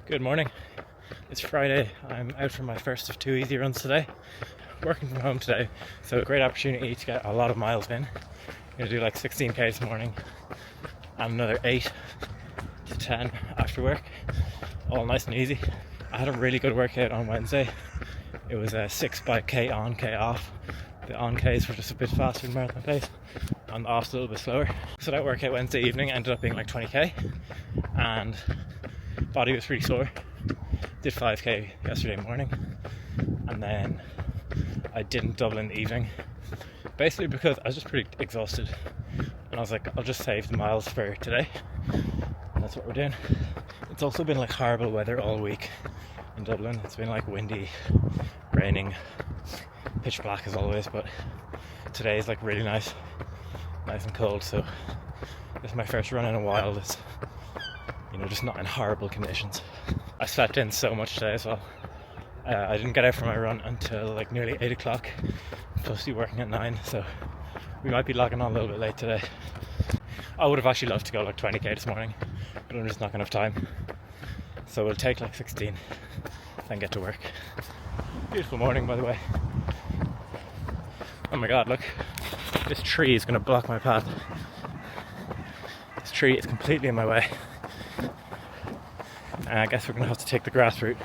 Good morning. It's Friday. I'm out for my first of 2 easy runs today. Working from home today, so a great opportunity to get a lot of miles in. I'm going to do like 16k this morning and another 8 to 10 after work. All nice and easy. I had a really good workout on Wednesday. It was a 6 by K on, K off. The on Ks were just a bit faster than marathon pace, and the off's a little bit slower. So that workout Wednesday evening ended up being like 20k, and body was pretty sore. Did 5k yesterday morning, and then I didn't double in the evening, basically because I was just pretty exhausted, and I was like, I'll just save the miles for today, and that's what we're doing. It's also been like horrible weather all week in Dublin. It's been like windy, raining, pitch black as always, but today is like really nice and cold. So this is my first run in a while that's, just not in horrible conditions. I slept in so much today as well. I didn't get out for my run until like nearly 8 o'clock. I'm supposed to be working at 9, so we might be logging on a little bit late today. I would have actually loved to go like 20k this morning, but I'm just not going to have time. So we'll take like 16, then get to work. Beautiful morning, by the way. Oh my god, look. This tree is going to block my path. This tree is completely in my way. And I guess we're going to have to take the grass route.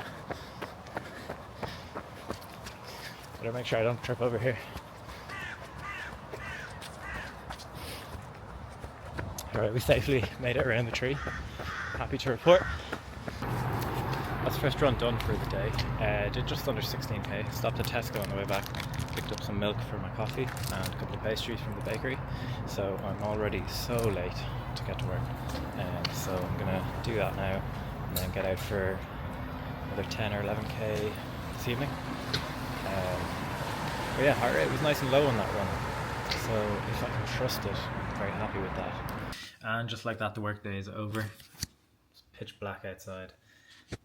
Better make sure I don't trip over here. Alright, we safely made it around the tree. Happy to report. That's the first run done for the day. Did just under 16k. Stopped at Tesco on the way back. Picked up some milk for my coffee and a couple of pastries from the bakery. So I'm already so late to get to work. So I'm going to do that now and then get out for another 10 or 11k this evening. But yeah, heart rate was nice and low on that run. So if I can trust it, I'm very happy with that. And just like that, the work day is over. It's pitch black outside.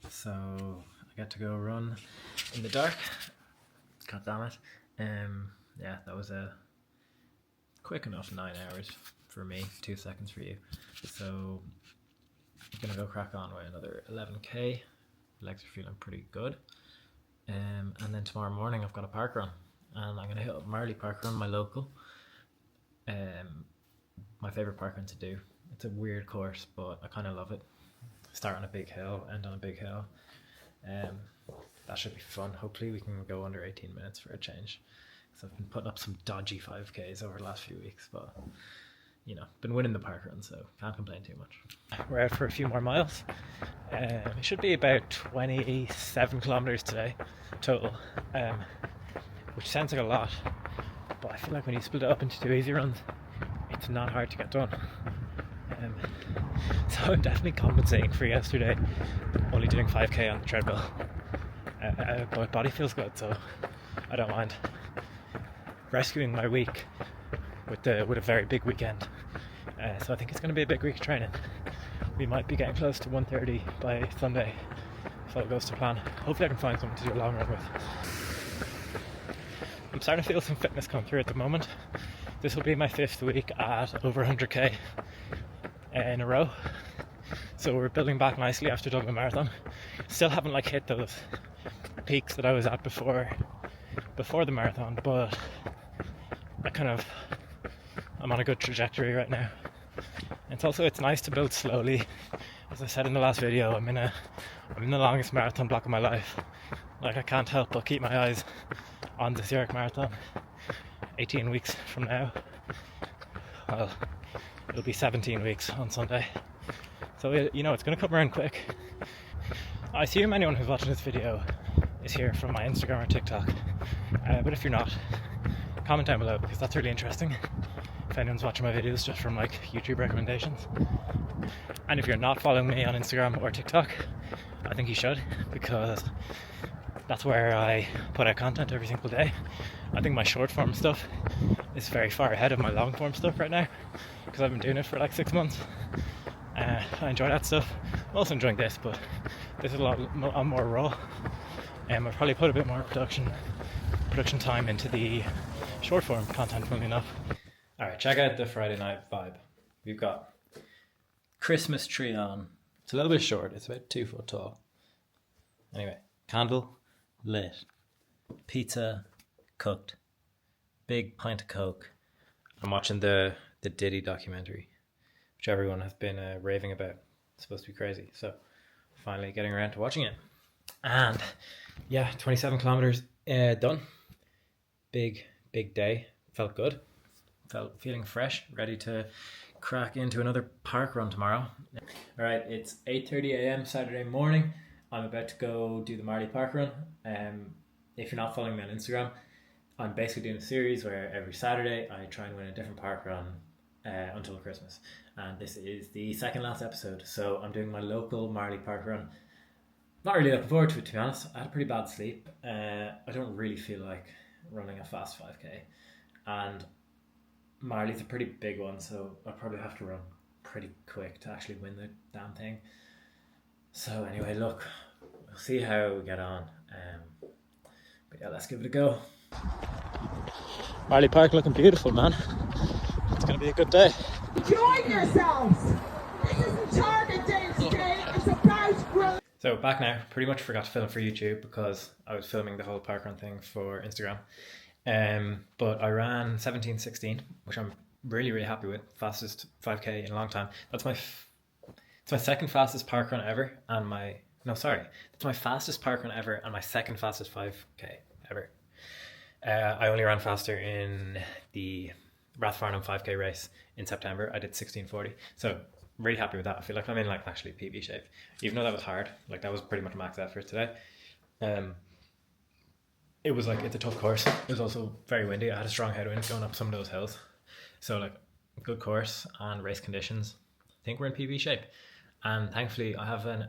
So I get to go run in the dark. God damn it. Yeah, that was a quick enough 9 hours for me, 2 seconds for you. So I'm gonna go crack on with another 11k. Legs are feeling pretty good. And then tomorrow morning I've got a park run, and I'm gonna hit up Marley Park Run, my local. My favourite park run to do. It's a weird course, but I kind of love it. Start on a big hill, end on a big hill. That should be fun. Hopefully we can go under 18 minutes for a change. So I've been putting up some dodgy 5Ks over the last few weeks, but been winning the park run, so can't complain too much. We're out for a few more miles. It should be about 27 kilometers today total, which sounds like a lot, but I feel like when you split it up into 2 easy runs, it's not hard to get done. So I'm definitely compensating for yesterday only doing 5k on the treadmill. But my body feels good, so I don't mind. Rescuing my week with a very big weekend. So I think it's going to be a big week of training. We might be getting close to 1:30 by Sunday if all goes to plan. Hopefully I can find something to do a long run with. I'm starting to feel some fitness come through at the moment. This will be my 5th week at over 100k in a row. So we're building back nicely after Dublin Marathon. Still haven't hit those peaks that I was at before the marathon, but I'm on a good trajectory right now. And it's nice to build slowly. As I said in the last video, I'm in the longest marathon block of my life. I can't help but keep my eyes on the Zurich Marathon. 18 weeks from now. Well, it'll be 17 weeks on Sunday. So it's going to come around quick. I assume anyone who's watching this video is here from my Instagram or TikTok. But if you're not, comment down below, because that's really interesting. If anyone's watching my videos just from YouTube recommendations. And if you're not following me on Instagram or TikTok, I think you should, because that's where I put out content every single day. I think my short form stuff is very far ahead of my long form stuff right now, because I've been doing it for 6 months. I enjoy that stuff. I'm also enjoying this, but this is a lot more raw. I'll probably put a bit more production time into the short form content, funnily enough. Alright, check out the Friday night vibe. We've got Christmas tree on. It's a little bit short, it's about 2 foot tall. Anyway, candle lit, pizza cooked, big pint of Coke. I'm watching the Diddy documentary, which everyone has been raving about. It's supposed to be crazy. So finally getting around to watching it. And yeah, 27 kilometers done. Big day. Felt good. Feeling fresh, ready to crack into another park run tomorrow. All right, it's 8:30 a.m. Saturday morning. I'm about to go do the Marley Park Run. If you're not following me on Instagram, I'm basically doing a series where every Saturday I try and win a different park run until Christmas. And this is the second last episode. So I'm doing my local Marley Park Run. Not really looking forward to it, to be honest. I had a pretty bad sleep. I don't really feel like running a fast 5k. And Marley's a pretty big one, so I'll probably have to run pretty quick to actually win the damn thing. So anyway, look, we'll see how we get on. But yeah, let's give it a go. Marley Park looking beautiful, man. It's going to be a good day. Enjoy yourselves! This isn't target day today, it's about growth. So back now, pretty much forgot to film for YouTube because I was filming the whole parkrun thing for Instagram. But I ran 17:16, which I'm really happy with. Fastest 5k in a long time. It's my second fastest parkrun ever, and it's my fastest parkrun ever and my second fastest 5k ever. I only ran faster in the Rathfarnham 5k race in September. I did 16:40, so really happy with that. I feel like I'm in like actually PB shape, even though that was hard. Like that was pretty much max effort today. It was like, it's a tough course. It was also very windy. I had a strong headwind going up some of those hills. So like, good course and race conditions. I think we're in PB shape. And thankfully I have an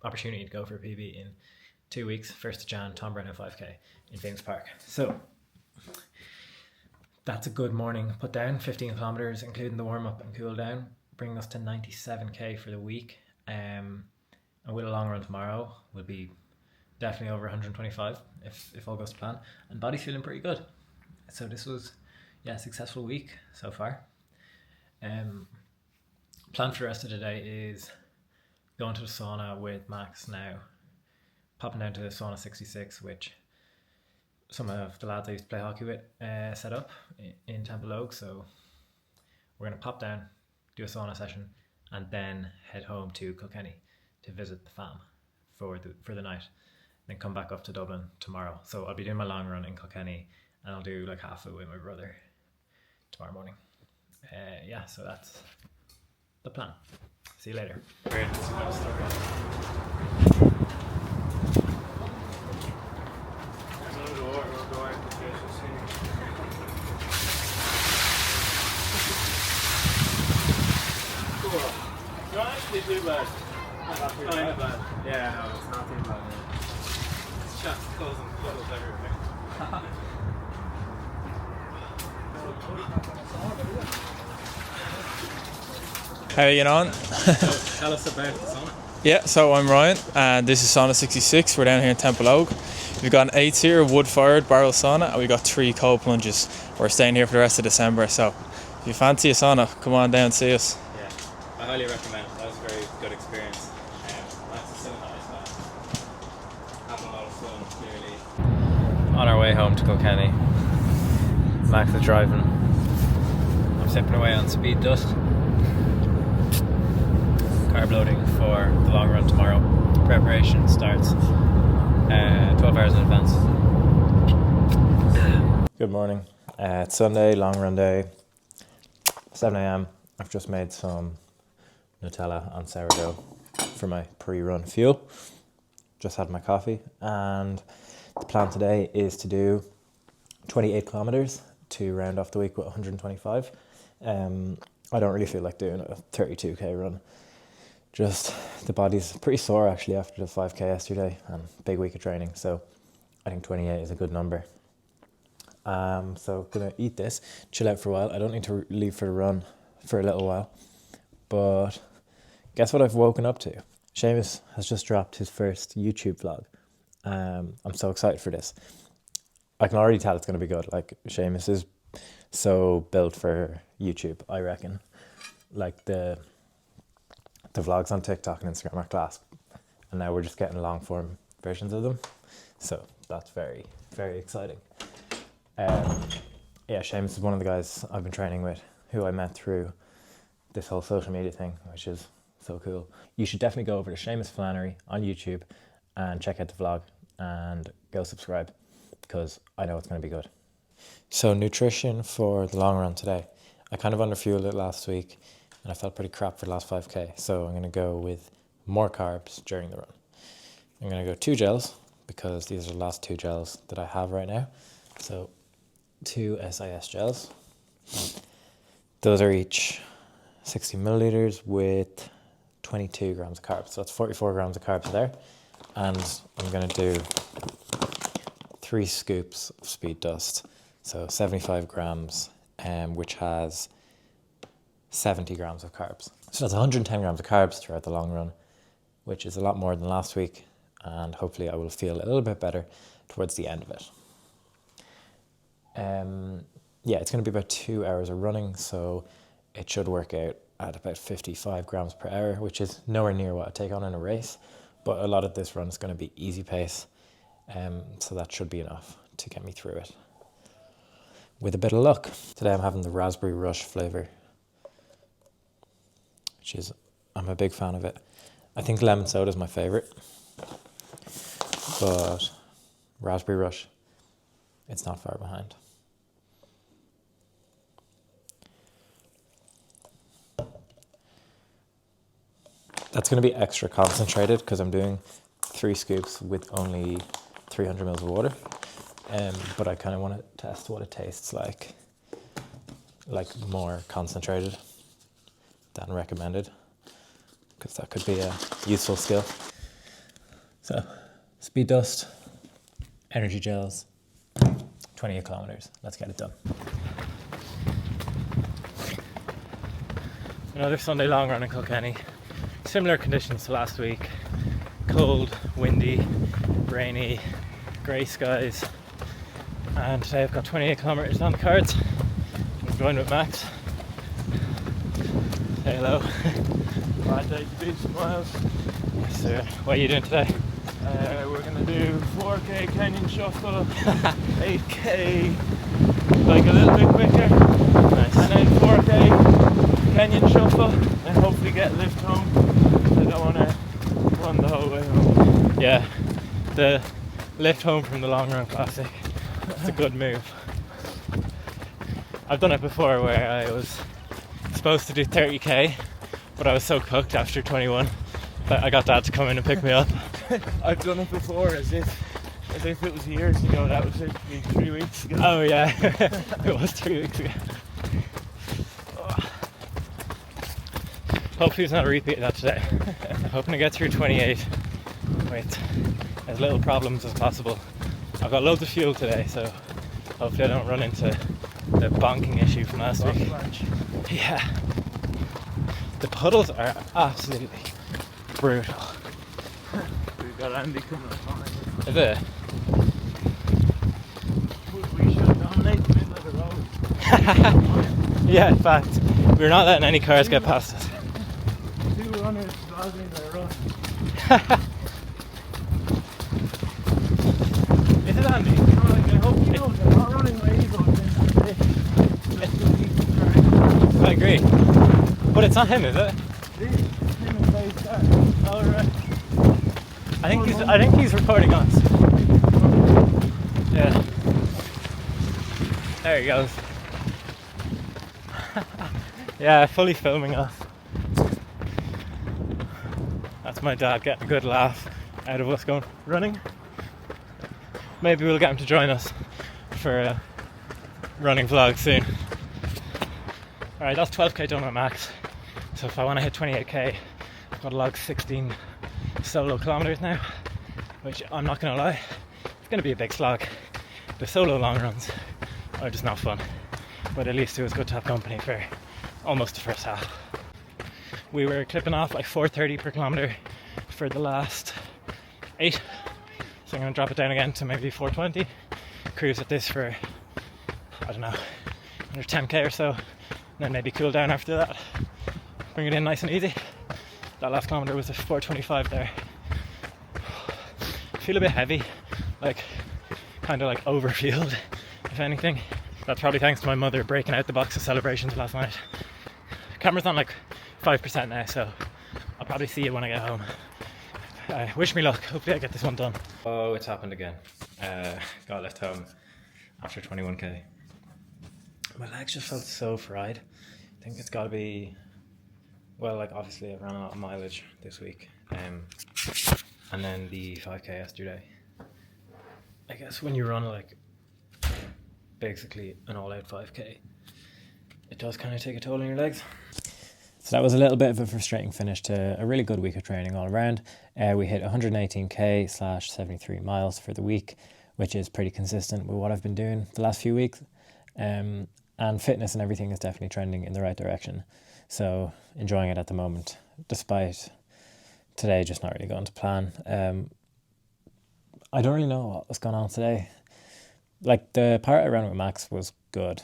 opportunity to go for a PB in 2 weeks, 1st of Jan, Tom Brennan 5k in Phoenix Park. So that's a good morning put down. 15 kilometers, including the warm up and cool down, bringing us to 97k for the week. And with a long run tomorrow, we'll be definitely over 125 if all goes to plan, and body's feeling pretty good. So this was a successful week so far. Plan for the rest of the day is going to the sauna with Max now, popping down to the sauna 66, which some of the lads I used to play hockey with set up in Temple Oak. So we're going to pop down, do a sauna session, and then head home to Kilkenny to visit the fam for the night. Then come back up to Dublin tomorrow. So I'll be doing my long run in Kilkenny, and I'll do like half it with my brother tomorrow morning. So that's the plan. See you later. Not actually too bad. Kind of bad. Yeah, no, it's not too bad. It's just clothes and clothes everywhere. How are you getting on? So, tell us about the sauna. Yeah, so I'm Ryan, and this is Sauna 66. We're down here in Temple Oak. We've got an 8-seater wood-fired barrel sauna, and we've got 3 cold plunges. We're staying here for the rest of December, so if you fancy a sauna, come on down and see us. Yeah, I highly recommend it. That was a very good experience. That's so nice, man. Having a lot of fun, clearly. On our way home to Kilkenny, Max is driving. I'm sipping away on speed dust. Carb loading for the long run tomorrow. Preparation starts 12 hours in advance. Good morning. It's Sunday, long run day, 7 a.m. I've just made some Nutella on sourdough for my pre-run fuel. Just had my coffee, and the plan today is to do 28 kilometers to round off the week with 125. I don't really feel like doing a 32k run. Just the body's pretty sore actually after the 5k yesterday and big week of training, so I think 28 is a good number. So gonna eat this, chill out for a while. I don't need to leave for the run for a little while, but guess what I've woken up to? Seamus has just dropped his first YouTube vlog. I'm so excited for this. I can already tell it's gonna be good. Like, Seamus is so built for YouTube, I reckon. Like the vlogs on TikTok and Instagram are class. and now we're just getting long form versions of them. So that's very, very exciting. Yeah, Seamus is one of the guys I've been training with, who I met through this whole social media thing, which is so cool. You should definitely go over to Seamus Flannery on YouTube and check out the vlog and go subscribe, because I know it's going to be good. So nutrition for the long run today. I kind of underfueled it last week and I felt pretty crap for the last 5k. So I'm going to go with more carbs during the run. I'm going to go 2 gels because these are the last 2 gels that I have right now. So 2 SIS gels. Those are each 60 milliliters with 22 grams of carbs. So that's 44 grams of carbs there. And I'm going to do 3 scoops of speed dust. So 75 grams, which has 70 grams of carbs. So that's 110 grams of carbs throughout the long run, which is a lot more than last week. And hopefully I will feel a little bit better towards the end of it. Yeah, it's going to be about 2 hours of running, so it should work out at about 55 grams per hour, which is nowhere near what I take on in a race. But a lot of this run is going to be easy pace, so that should be enough to get me through it. With a bit of luck. Today I'm having the Raspberry Rush flavour, which is, I'm a big fan of it. I think lemon soda is my favourite, but Raspberry Rush, it's not far behind. That's going to be extra concentrated because I'm doing 3 scoops with only 300 mils of water. But I kind of want to test what it tastes like more concentrated than recommended, because that could be a useful skill. So, speed dust, energy gels, 28 kilometers. Let's get it done. Another Sunday long run in Kilkenny. Similar conditions to last week. Cold, windy, rainy, grey skies. And today I've got 28 kilometers on the cards. I'm going with Max. Say hello. Bad day to do some miles. Yes, sir. What are you doing today? We're going to do 4k Canyon Shuffle, 8k like a little bit quicker, Nice. and then 4k Canyon Shuffle, and hopefully get lift home. I don't want to run the whole way home. Yeah, the lift home from the Long Run Classic. It's a good move. I've done it before where I was supposed to do 30k, but I was so cooked after 21 that I got Dad to come in and pick me up. I've done it before as if it was years ago. That was literally 3 weeks ago. Oh yeah, it was 3 weeks ago. Hopefully it's not a repeat of that today. I'm hoping to get through 28 with as little problems as possible. I've got loads of fuel today, so hopefully I don't run into the bonking issue from last week. Yeah. The puddles are absolutely brutal. We've got Andy coming up on it. Is it? We should dominate the middle of the road. Yeah, in fact, we're not letting any cars get past us. 2 runners vlogging their run. Is it Andy? I hope he knows I'm not running my ego against I agree. But it's not him, is it? him and Faye's car. Alright. I think he's recording us. Yeah. There he goes. Yeah, fully filming us. That's my dad getting a good laugh out of us going running. Maybe we'll get him to join us for a running vlog soon. Alright, that's 12k done at max. So if I want to hit 28k, I've got to log 16 solo kilometers now, which I'm not going to lie, it's going to be a big slog. The solo long runs are just not fun, but at least it was good to have company for almost the first half. We were clipping off like 4:30 per kilometer for the last 8, so I'm going to drop it down again to maybe 4:20, cruise at this for, I don't know, under 10k or so, and then maybe cool down after that, bring it in nice and easy. That last kilometer was a 4:25 there, feel a bit heavy, like kind of like overfueled, if anything. That's probably thanks to my mother breaking out the box of celebrations last night. Camera's on like 5% now, so I'll probably see you when I get home. Wish me luck. Hopefully I get this one done. Oh, it's happened again. Got left home after 21k. My legs just felt so fried. I think it's got to be, well, like obviously I ran a lot of mileage this week, and then the 5k yesterday. I guess when you run like basically an all-out 5k, it does kind of take a toll on your legs. So that was a little bit of a frustrating finish to a really good week of training all around. We hit 118k/73 miles for the week, which is pretty consistent with what I've been doing the last few weeks. And fitness and everything is definitely trending in the right direction. So enjoying it at the moment, despite today just not really going to plan. I don't really know what was going on today. Like the part I ran with Max was good.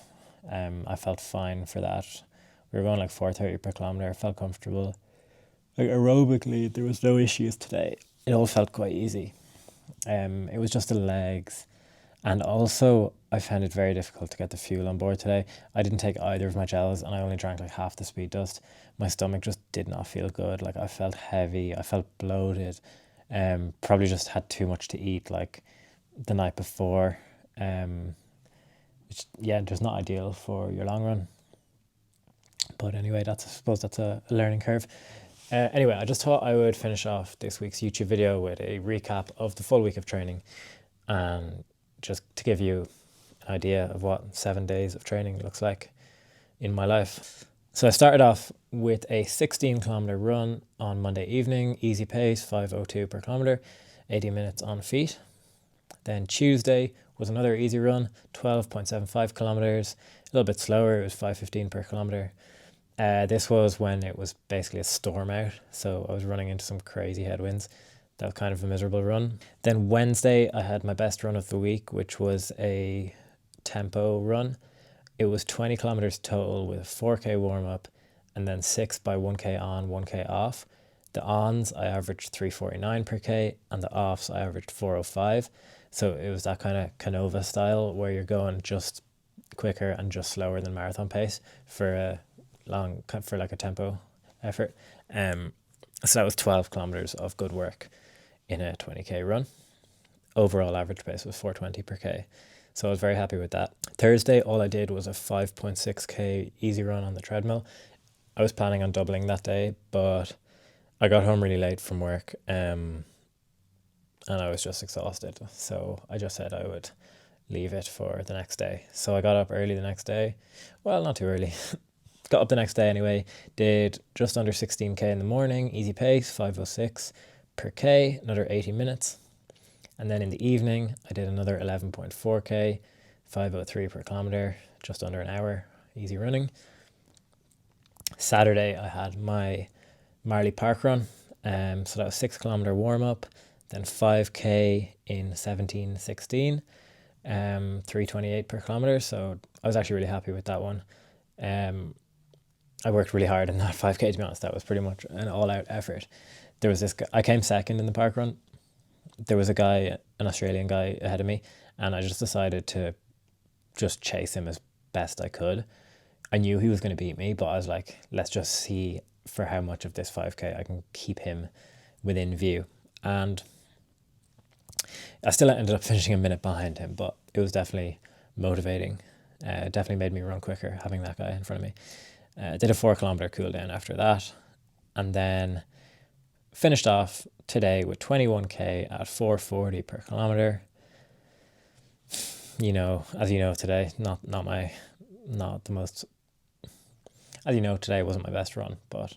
I felt fine for that. We were going like 4:30 per kilometre. I felt comfortable. Like aerobically, there was no issues today. It all felt quite easy. It was just the legs. And also, I found it very difficult to get the fuel on board today. I didn't take either of my gels and I only drank like half the Speed Dust. My stomach just did not feel good. Like I felt heavy. I felt bloated. Probably just had too much to eat like the night before. Which, yeah, just not ideal for your long run. But anyway, I suppose that's a learning curve. Anyway, I just thought I would finish off this week's YouTube video with a recap of the full week of training, and just to give you an idea of what 7 days of training looks like in my life. So I started off with a 16-kilometre run on Monday evening, easy pace, 5:02 per kilometre, 80 minutes on feet. Then Tuesday was another easy run, 12.75 kilometres, a little bit slower, it was 5:15 per kilometre. This was when it was basically a storm out, so I was running into some crazy headwinds. That was kind of a miserable run. Then Wednesday, I had my best run of the week, which was a tempo run. It was 20 kilometres total with a 4k warm-up and then 6 by 1k on, 1k off. The ons, I averaged 3:49 per k, and the offs, I averaged 4:05. So it was that kind of Canova style where you're going just quicker and just slower than marathon pace for like a tempo effort. So that was 12 kilometers of good work in a 20k run. Overall average pace was 4:20 per k. So I was very happy with that. Thursday, all I did was a 5.6k easy run on the treadmill. I was planning on doubling that day, but I got home really late from work, and I was just exhausted. So I just said I would leave it for the next day. So I got up early the next day. Well, not too early. Got up the next day anyway. Did just under 16k in the morning, easy pace, 5:06 per k, another 80 minutes. And then in the evening, I did another 11.4k, 5:03 per kilometre, just under an hour, easy running. Saturday, I had my Marley Park run. So that was 6-kilometre warm-up, then 5k in 17:16, 3:28 per kilometre. So I was actually really happy with that one. I worked really hard in that 5k, to be honest. That was pretty much an all-out effort. There was this guy, I came second in the park run. There was a guy, an Australian guy ahead of me, and I just decided to just chase him as best I could. I knew he was going to beat me, but I was like, let's just see for how much of this 5k I can keep him within view. And I still ended up finishing a minute behind him, but it was definitely motivating. It definitely made me run quicker having that guy in front of me. Did a 4-kilometre cool down after that, and then finished off today with 21k at 4:40 per kilometre. You know, as you know today, as you know, today wasn't my best run, but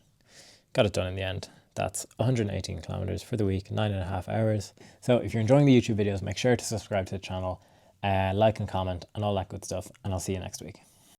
got it done in the end. That's 118 kilometres for the week, 9.5 hours. So if you're enjoying the YouTube videos, make sure to subscribe to the channel, like and comment and all that good stuff, and I'll see you next week.